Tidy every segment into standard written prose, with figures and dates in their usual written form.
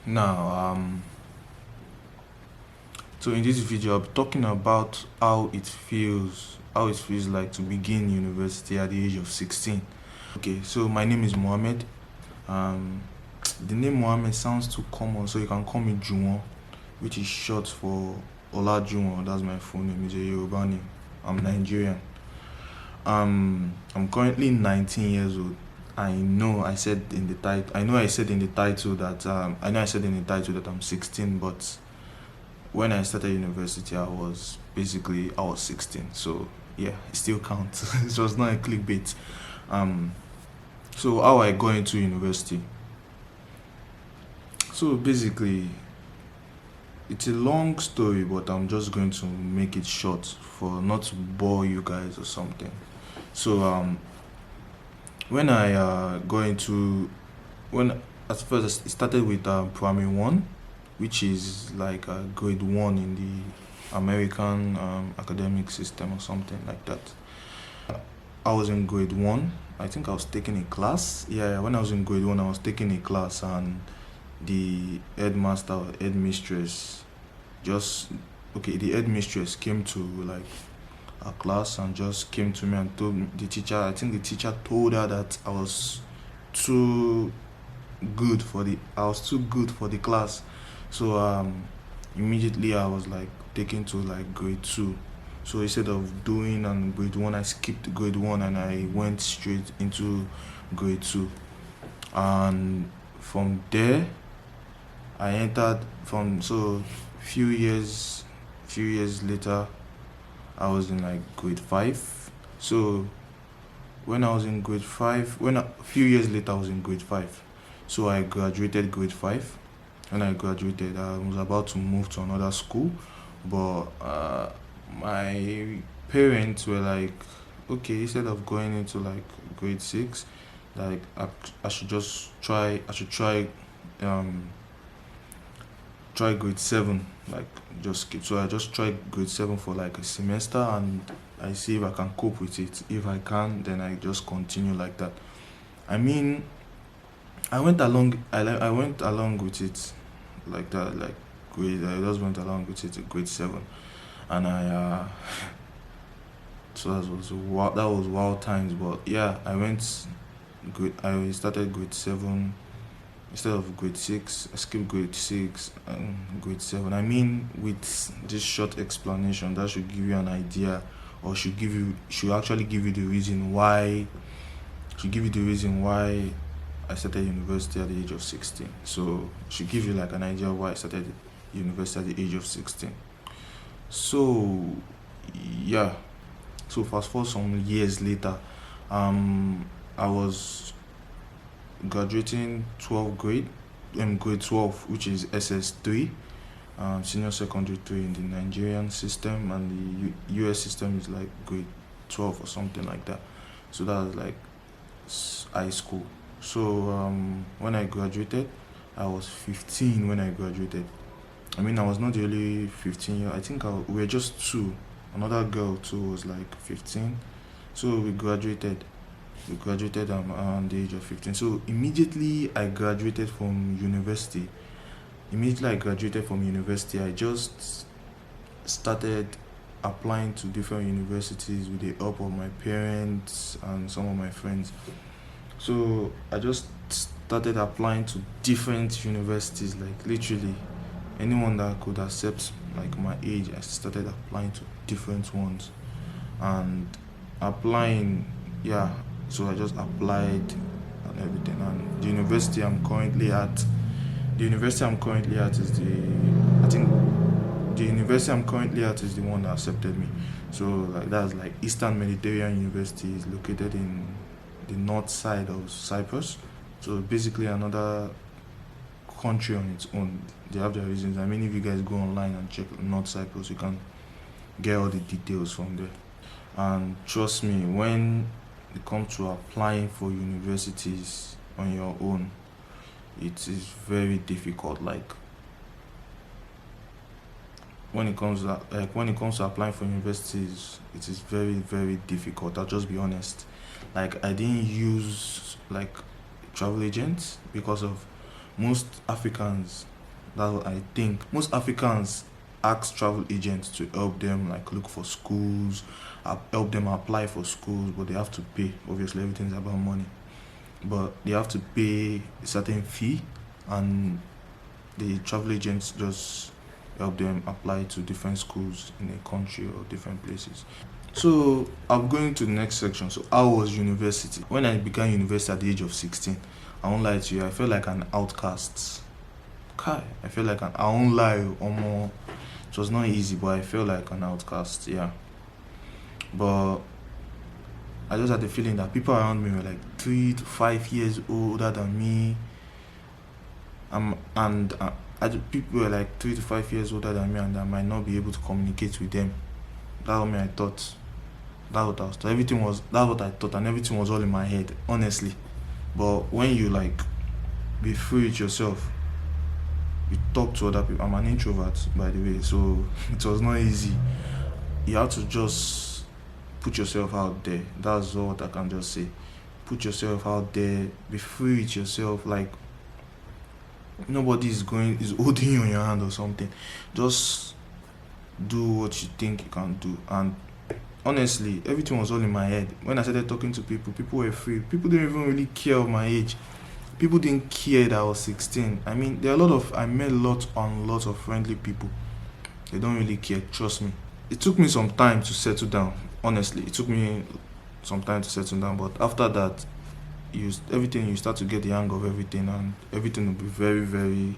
Now, so in this video, I'll be talking about how it feels like to begin university at the age of 16. Okay, so my name is Mohammed. Um, the name Mohammed sounds too common, so you can call me Juwon, which is short for Olajuwon. That's my full name. It's a Yoruba name. I'm Nigerian. I'm currently 19 years old. I said in the title. I know I said in the title that I'm 16, but when I started university, I was 16. So yeah, it still counts. It was not a clickbait. Um, so how I got into university. So basically, it's a long story, but I'm just going to make it short for not to bore you guys or something. So when I go into when at first it started with primary one, which is like grade one in the American academic system or something like that. I was in grade one. I think I was taking a class. Yeah, when I was in grade one, I was taking a class, and the headmaster or headmistress just the headmistress came to like our class and just came to me and told me, the teacher. I think the teacher told her that too I was too good for the class. So immediately I was like taken to like grade two. So instead of doing on grade one, I skipped grade one and I went straight into grade two. And from there, I entered from so few years later, I was in like grade five. So when I was in grade five, when a few years later, I was in grade five. So I graduated grade five. When I graduated, I was about to move to another school, but my parents were like, okay, instead of going into like grade six, like I should just try. I should um try grade seven. Like just keep. So I just tried grade seven for like a semester, and I see if I can cope with it. If I can, then I just continue like that. I mean, I went along. I went along with it like that. Like grade. I just went along with it to grade seven, and I so that was wild times. But yeah, I went. Grade. I started grade seven instead of grade six. I skipped grade six and grade seven. I mean, with this short explanation, that should give you an idea, or should actually give you the reason why. Should give you the reason why I started university at the age of 16. So should give you like an idea why I started university at the age of 16. So yeah. So fast forward some years later, um, I was graduating 12th grade, grade 12, which is SS3, senior secondary 3 in the Nigerian system, and the US system is like grade 12 or something like that. So that was like high school. So when I graduated, I was 15 when I graduated. I mean, I was not the only 15 year. I think we were just two. Another girl too was like 15. So we graduated around the age of 15. So immediately I graduated from university, I just started applying to different universities with the help of my parents and some of my friends. So I just started applying to different universities, like literally anyone that could accept like my age. I started applying to different ones and applying. Yeah, so I just applied and everything. And the university I'm currently at is I think the university I'm currently at is the one that accepted me. So like that's like Eastern Mediterranean University, is located in the north side of Cyprus. So basically another country on its own. They have their reasons. I mean, if you guys go online and check North Cyprus, you can get all the details from there. And trust me, when it comes to applying for universities on your own, it is very difficult. Like when it comes to applying for universities, it is very very difficult. I'll just be honest. Like I didn't use like travel agents because of most Africans. That's what I think. Most Africans ask travel agents to help them like look for schools, help them apply for schools, but they have to pay. Obviously, everything's about money, but they have to pay a certain fee, and the travel agents just help them apply to different schools in a country or different places. So I'm going to the next section. So how was university? When I began university at the age of 16, I won't lie to you, I felt like an outcast. Kai, I felt like I won't lie, Omo. It was not easy, but I felt like an outcast, yeah. But I just had the feeling that people around me were like 3 to 5 years older than me. People were like 3 to 5 years older than me, and I might not be able to communicate with them. That's what I thought. That's what I was. That's what I thought, and everything was all in my head, honestly. But when you like be free with yourself, you talk to other people. I'm an introvert, by the way, so it was not easy. You have to just put yourself out there. That's all what I can just say. Put yourself out there. Be free with yourself. Like nobody is holding you on your hand or something. Just do what you think you can do. And honestly, everything was all in my head. When I started talking to people, people were free. People didn't even really care of my age. People didn't care that I was 16. I mean, I met lots and lots of friendly people. They don't really care, trust me. It took me some time to settle down. Honestly, it took me some time to settle down. But after that, you start to get the hang of everything, and everything will be very, very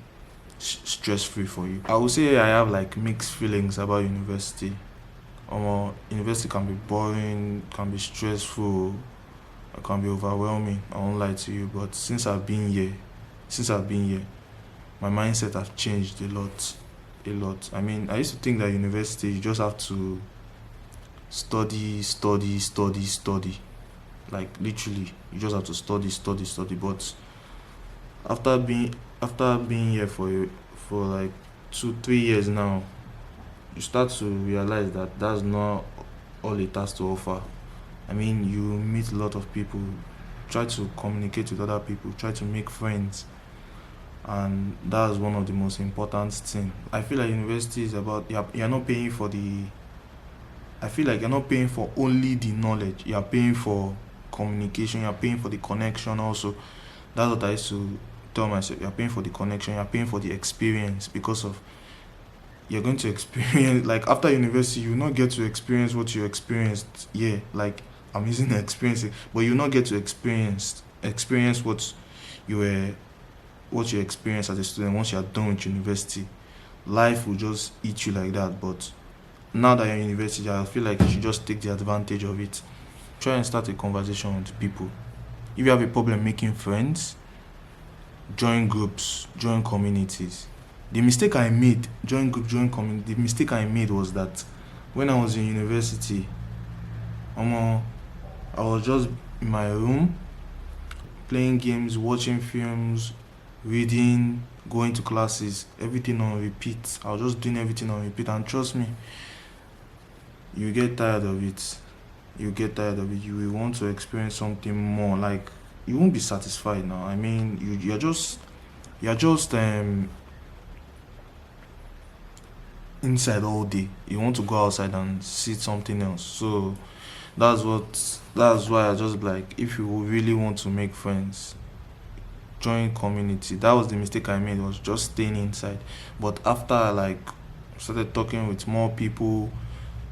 stress free for you. I would say I have like mixed feelings about university. University can be boring, can be stressful, it can be overwhelming. I won't lie to you, but since I've been here, my mindset has changed a lot, a lot. I mean, I used to think that university you just have to study, study, study, study. Like literally, you just have to study, study, study. But after being here for like 2 3 years now, you start to realize that that's not all it has to offer. I mean, you meet a lot of people, try to communicate with other people, try to make friends, and that's one of the most important things. I feel like university is about you're not paying for the. I feel like you're not paying for only the knowledge. You're paying for communication. You're paying for the connection also. That's what I used to tell myself. You're paying for the connection. You're paying for the experience, because of you're going to experience like after university you will not get to experience what you experienced. Yeah, like I'm using the experience, but you will not get to experience you were what you experienced as a student. Once you are done with university, life will just eat you like that. But now that you're in university, I feel like you should just take the advantage of it. Try and start a conversation with people. If you have a problem making friends, join groups, join communities. The mistake I made, join group, join community. The mistake I made was that when I was in university, I was just in my room playing games, watching films, reading, going to classes, everything on repeat. I was just doing everything on repeat, and trust me, you get tired of it. You get tired of it. You will want to experience something more. Like you won't be satisfied now. I mean, you're just inside all day. You want to go outside and see something else. So that's why I just like, if you really want to make friends, join community. That was the mistake I made, was just staying inside. But after I like started talking with more people,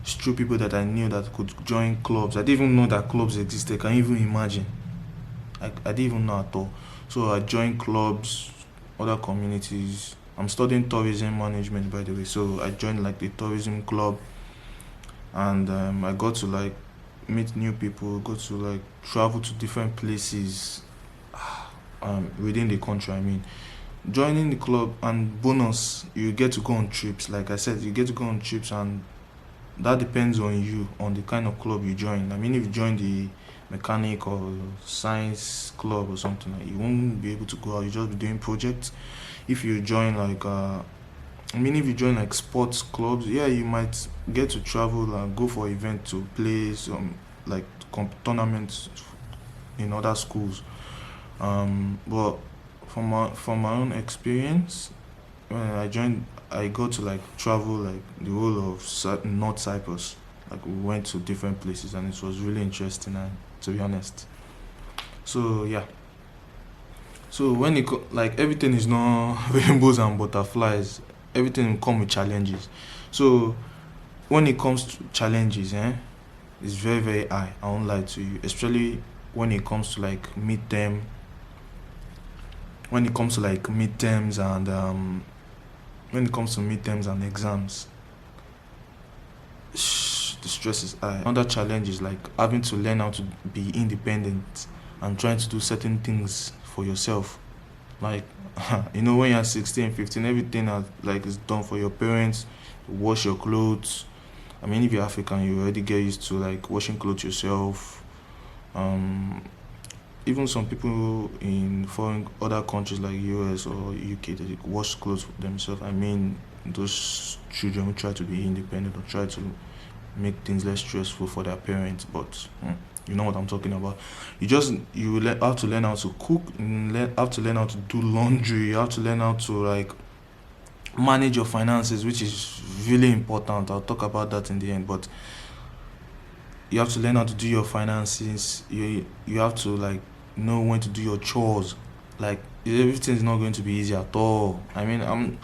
it's true, people that I knew that could join clubs. I didn't even know that clubs existed. Can you even imagine? I didn't even know at all. So I joined clubs, other communities. I'm studying tourism management, by the way. So I joined like the tourism club, and I got to like meet new people, got to like travel to different places within the country. I mean, joining the club, and bonus, you get to go on trips. Like I said, you get to go on trips, and that depends on you, on the kind of club you join. I mean, if you join the mechanic or science club or something, like, you won't be able to go out. You just be doing projects. If you join like if you join like sports clubs, yeah, you might get to travel and go for event to play some like tournaments in other schools. But from my own experience, when I got to like travel like the whole of North Cyprus. Like we went to different places and it was really interesting. And to be honest, so yeah. So when like everything is not rainbows and butterflies, everything will come with challenges. So when it comes to challenges, it's very very high. I won't lie to you, especially when it comes to like midterm. When it comes to like midterms and when it comes to midterms and exams, the stress is high. Another challenge is like having to learn how to be independent and trying to do certain things for yourself. Like, when you're 16, 15, everything like is done for your parents. Wash your clothes. I mean, if you're African, you already get used to like washing clothes yourself. Um, Even some people in foreign other countries like US or UK, they wash clothes for themselves. I mean, those children who try to be independent or try to make things less stressful for their parents, but you know what I'm talking about. Have to learn how to cook, have to learn how to do laundry, you have to learn how to like manage your finances, which is really important. I'll talk about that in the end, but you have to learn how to do your finances. You have to like know when to do your chores. Like everything is not going to be easy at all. I mean,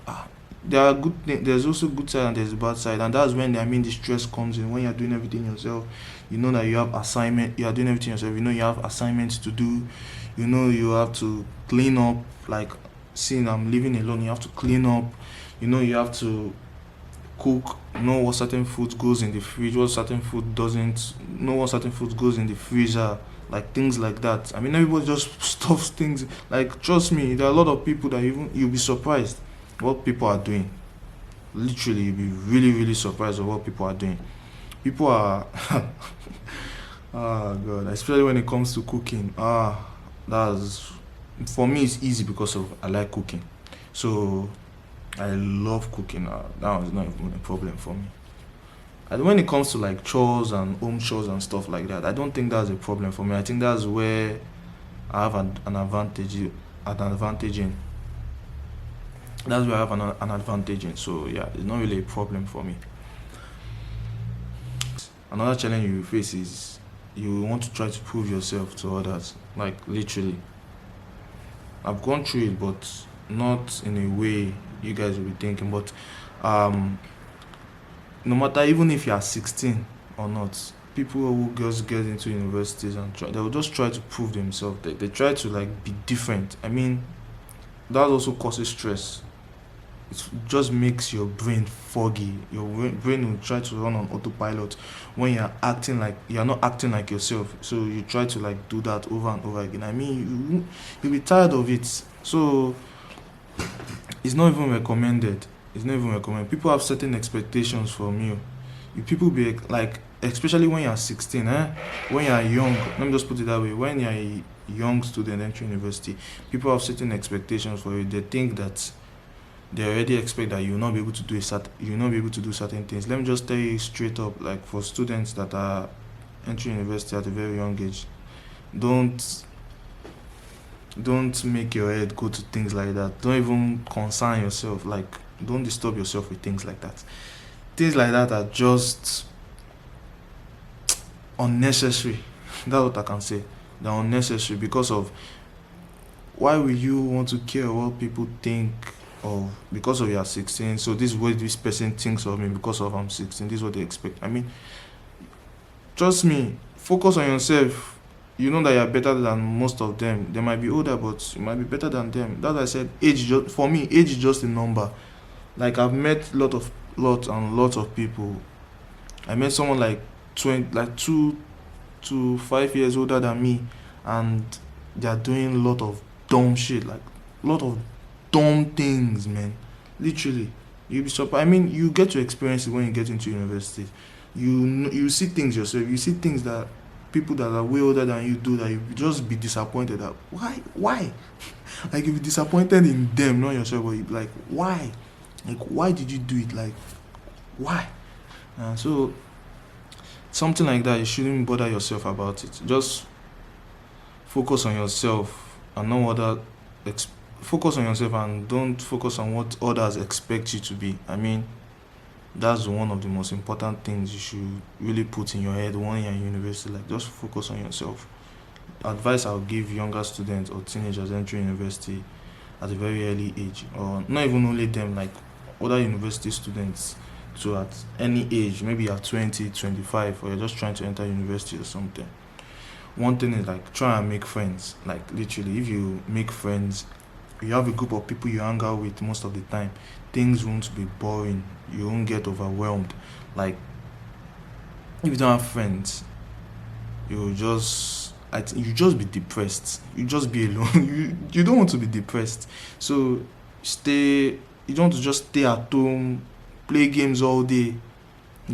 there are good things. There's also good side and there's bad side, and that's when the stress comes in. When you're doing everything yourself, you know that you have assignment. You are doing everything yourself. You know you have assignments to do. You know you have to clean up. Like, seeing I'm living alone, you have to clean up. You know you have to cook, know what certain food goes in the fridge, what certain food doesn't, know what certain food goes in the freezer, like things like that. I mean, everybody just stuffs things. Like, trust me, there are a lot of people that even you'll be surprised what people are doing. Literally, you'll be really, really surprised at what people are doing. People are, oh god, especially when it comes to cooking. That's for me. It's easy because of I like cooking, so I love cooking. That was not even a problem for me. And when it comes to like chores and home chores and stuff like that, I don't think that's a problem for me. I think that's where I have an advantage. An advantage in. That's where I have an advantage in. So yeah, it's not really a problem for me. Another challenge you face is you want to try to prove yourself to others. Like, literally, I've gone through it, but not in a way you guys will be thinking. But um, no matter even if you are 16 or not, people who just get into universities and they will just try to prove themselves. They try to like be different. I mean, that also causes stress. It just makes your brain foggy. Your brain will try to run on autopilot when you're not acting like yourself. So you try to like do that over and over again. I mean, you'll be tired of it. So it's not even recommended. It's not even recommended. People have certain expectations from you. People be like, especially when you're 16, when you're young. Let me just put it that way. When you're a young student entering university, people have certain expectations for you. They think that they already expect that you'll not be able to you'll not be able to do certain things. Let me just tell you straight up, like for students that are entering university at a very young age, don't make your head go to things like that. Don't even concern yourself. Like, don't disturb yourself with things like that. Things like that are just unnecessary. That's what I can say. They're unnecessary because of why will you want to care what people think of because of you're 16? So this is what this person thinks of me because of I'm 16. This is what they expect. I mean, trust me, focus on yourself. You know that you're better than most of them. They might be older, but you might be better than them. That's why I said for me, age is just a number. Like, I've met lots of people. I met someone like 2 to 5 years older than me, and they're doing a lot of dumb shit, like a lot of dumb things, man. Literally, you'll be surprised. I mean, you get to experience it when you get into university. You see things yourself. You see things that people that are way older than you do, that you just be disappointed at. Why? Like, you'll be disappointed in them, not yourself. But you be like, why? Like, why did you do it? Like, why? So something like that, you shouldn't bother yourself about it. Just focus on yourself and no other focus on yourself and don't focus on what others expect you to be. I mean, that's one of the most important things you should really put in your head when you're in university. Like, just focus on yourself. Advice I'll give younger students or teenagers entering university at a very early age, or not even only them, like other university students. So at any age, maybe at 20, 25, or you're just trying to enter university or something. One thing is, like, try and make friends. Like, literally, if you make friends, you have a group of people you hang out with most of the time, things won't be boring. You won't get overwhelmed. Like, if you don't have friends, you just you just be depressed. You just be alone. You don't want to be depressed. So stay. You don't want to just stay at home, play games all day.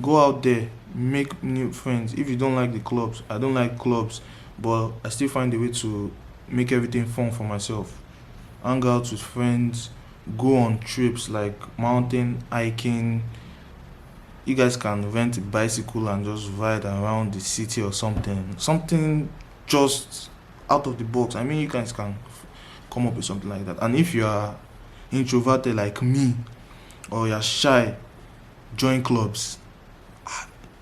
Go out there, make new friends. If you don't like the clubs, I don't like clubs, but I still find a way to make everything fun for myself. Hang out with friends, go on trips like mountain hiking. You guys can rent a bicycle and just ride around the city or something. Something just out of the box. I mean, you guys can come up with something like that. And if you are introverted like me, or you're shy, join clubs.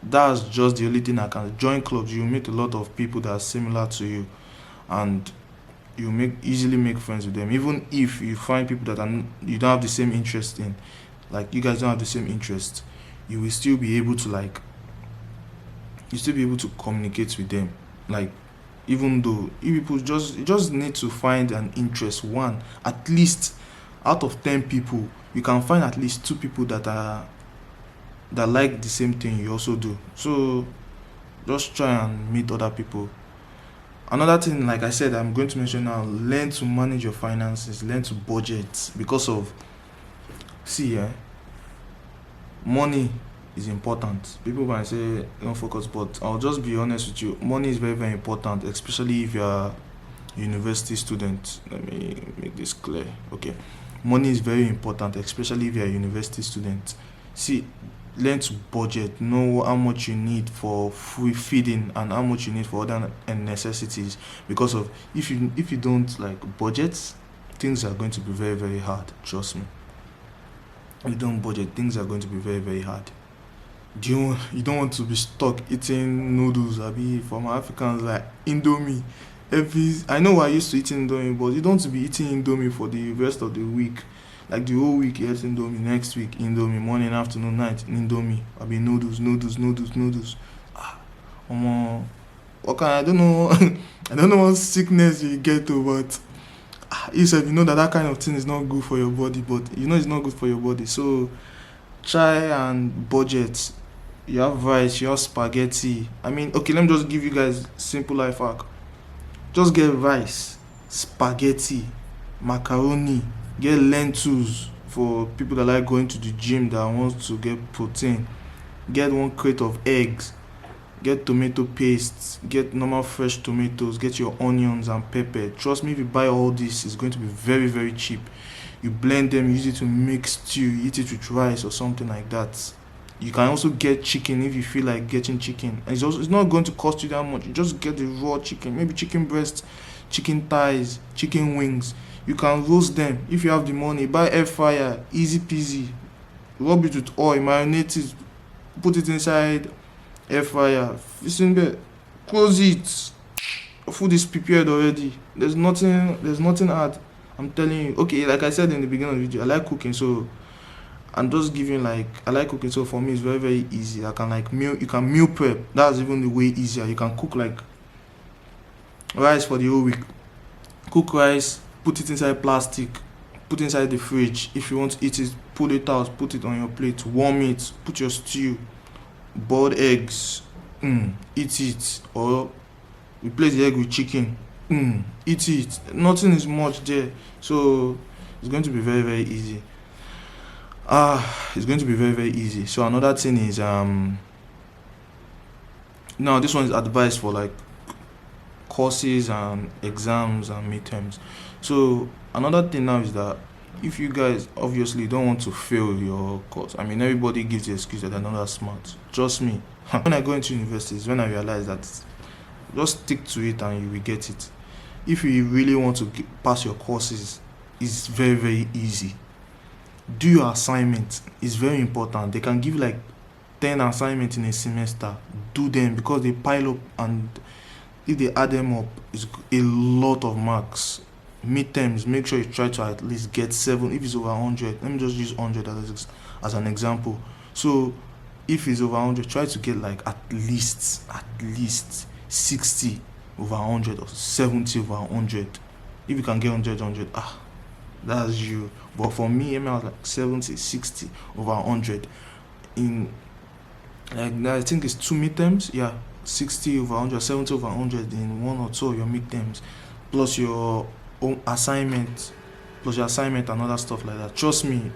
That's just the only thing I can. Join clubs. You meet a lot of people that are similar to you, and you make easily make friends with them. Even if you find people that you don't have the same interest in, like you guys don't have the same interest, you will still be able to, like, you still be able to communicate with them. Like, even though you people just need to find an interest. One, at least out of 10 people, you can find at least 2 people that like the same thing you also do. So just try and meet other people. Another thing, like I said, I'm going to mention now, learn to manage your finances, learn to budget. Because of, see, money is important. People might say don't focus, but I'll just be honest with you. Money is very, very important, especially if you're a university student. Let me make this clear. Okay. Money is very important, especially if you're a university student. See, learn to budget, know how much you need for free feeding and how much you need for other necessities. Because of, if you don't like budget, things are going to be very, very hard. Trust me. If you don't budget, things are going to be very, very hard. You don't want to be stuck eating noodles. I be from Africans, like Indomie. I know I used to eating Indomie, but you don't want to be eating Indomie for the rest of the week. Like the whole week, yes, Indomie. Next week, Indomie. Morning, afternoon, night, Indomie. I be noodles, noodles, noodles, noodles. What kind? I don't know. I don't know what sickness you get to, but you said you know that kind of thing is not good for your body. But you know it's not good for your body. So try and budget. You have rice, you have spaghetti. I mean, okay, let me just give you guys simple life hack. Just get rice, spaghetti, macaroni, get lentils for people that like going to the gym that wants to get protein. Get 1 crate of eggs, get tomato paste, get normal fresh tomatoes, get your onions and pepper. Trust me, if you buy all this, it's going to be very, very cheap. You blend them, use it to make stew, you eat it with rice or something like that. You can also get chicken if you feel like getting chicken. And it's not going to cost you that much. You just get the raw chicken, maybe chicken breast, chicken thighs, chicken wings. You can roast them if you have the money. Buy air fryer, easy peasy. Rub it with oil, marinate it, put it inside air fryer. It's in there. Close it. Food is prepared already. There's nothing hard. I'm telling you. Okay, like I said in the beginning of the video, I like cooking, so I'm just giving, like, I like cooking, so for me it's very, very easy. I can like meal. You can meal prep. That's even the way easier. You can cook like rice for the whole week. Cook rice, put it inside plastic, put it inside the fridge. If you want to eat it, pull it out, put it on your plate, warm it, put your stew, boiled eggs, eat it, or replace the egg with chicken, eat it. Nothing is much there, so it's going to be very, very easy. It's going to be very, very easy. So another thing is now this one is advice for like courses and exams and midterms. So another thing now is that if you guys obviously don't want to fail your course, I mean, everybody gives the excuse that they're not that smart. Trust me. When I go into universities, when I realize that just stick to it and you will get it. If you really want to pass your courses, is very, very easy. Do your assignment. It's very important. They can give you like 10 assignments in a semester. Do them because they pile up, and if they add them up, it's a lot of marks. Midterms, make sure you try to at least get 7. If it's over 100, let me just use 100 as an example. So if it's over 100, try to get like at least 60 over 100 or 70 over 100. If you can get 100, that's you. But for me, I was like 70, 60 over 100 in, like, I think it's 2 midterms. Yeah, 60 over 100, 70 over 100 in 1 or 2 of your midterms, plus your own assignment, and other stuff like that. Trust me,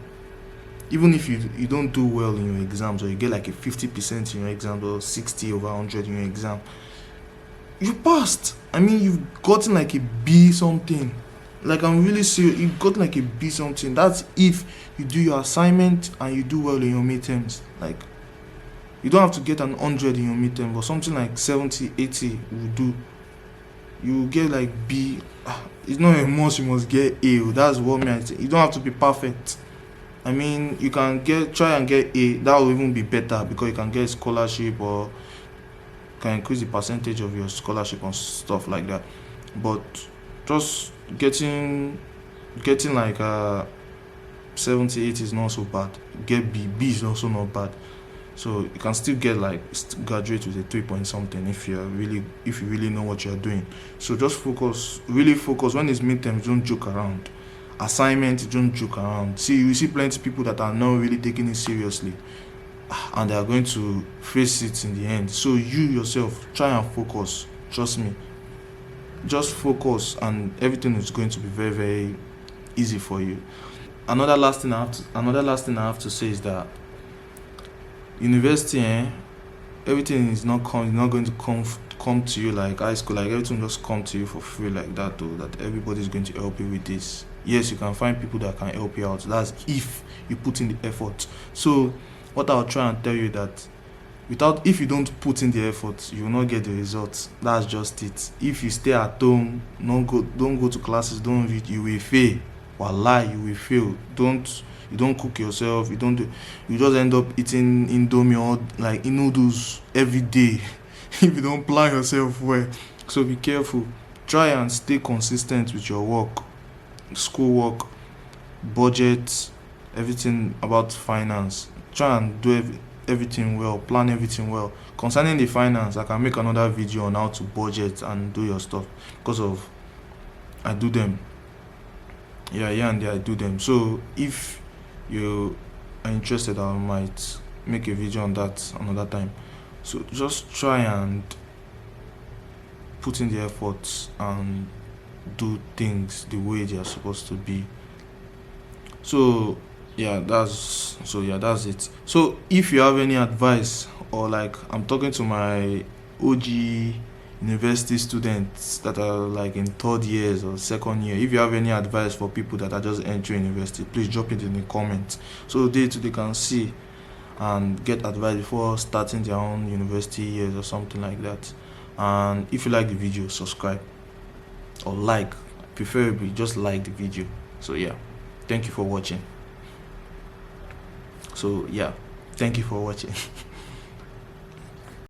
even if you don't do well in your exams, or you get like a 50% in your exams, or 60 over 100 in your exam, you passed. I mean, you've gotten like a B something. Like, I'm really serious, you got like a B something. That's if you do your assignment and you do well in your midterms. Like, you don't have to get an 100 in your midterm, but something like 70, 80 will do. You get like B. It's not a must, you must get A. That's what I say. You don't have to be perfect. I mean, you can try and get A. That will even be better, because you can get a scholarship, or can increase the percentage of your scholarship and stuff like that. But just getting like 70, 80 is not so bad. Get B. B is also not bad. So you can still get like graduate with a 3 point something if you really know what you're doing. So just really focus. When it's midterms, don't joke around. Assignment, don't joke around. You see plenty of people that are not really taking it seriously, and they are going to face it in the end. So you yourself, try and focus. Trust me, just focus, and everything is going to be very, very easy for you. Another last thing I have to say is that university, everything is not going to come to you like high school. Like, everything just come to you for free like that, though. That everybody's going to help you with this. Yes, you can find people that can help you out. That's if you put in the effort. So what I'll try and tell you that if you don't put in the effort, you will not get the results. That's just it. If you stay at home, don't go to classes, don't read, you will fail. Wallahi, you will fail. You don't cook yourself, you just end up eating Indomie or like noodles every day if you don't plan yourself well. So be careful. Try and stay consistent with your work, schoolwork, budget, everything about finance. Try and do everything well, plan everything well. Concerning the finance, I can make another video on how to budget and do your stuff, because I do them. And I do them. So if you are interested, I might make a video on that another time. So just try and put in the effort and do things the way they are supposed to be. So that's it. So if you have any advice, or like, I'm talking to my OG university students that are like in 3rd years or 2nd year, if you have any advice for people that are just entering university, please drop it in the comments, so they can see and get advice before starting their own university years or something like that. And if you like the video, subscribe, or preferably just like the video. So thank you for watching.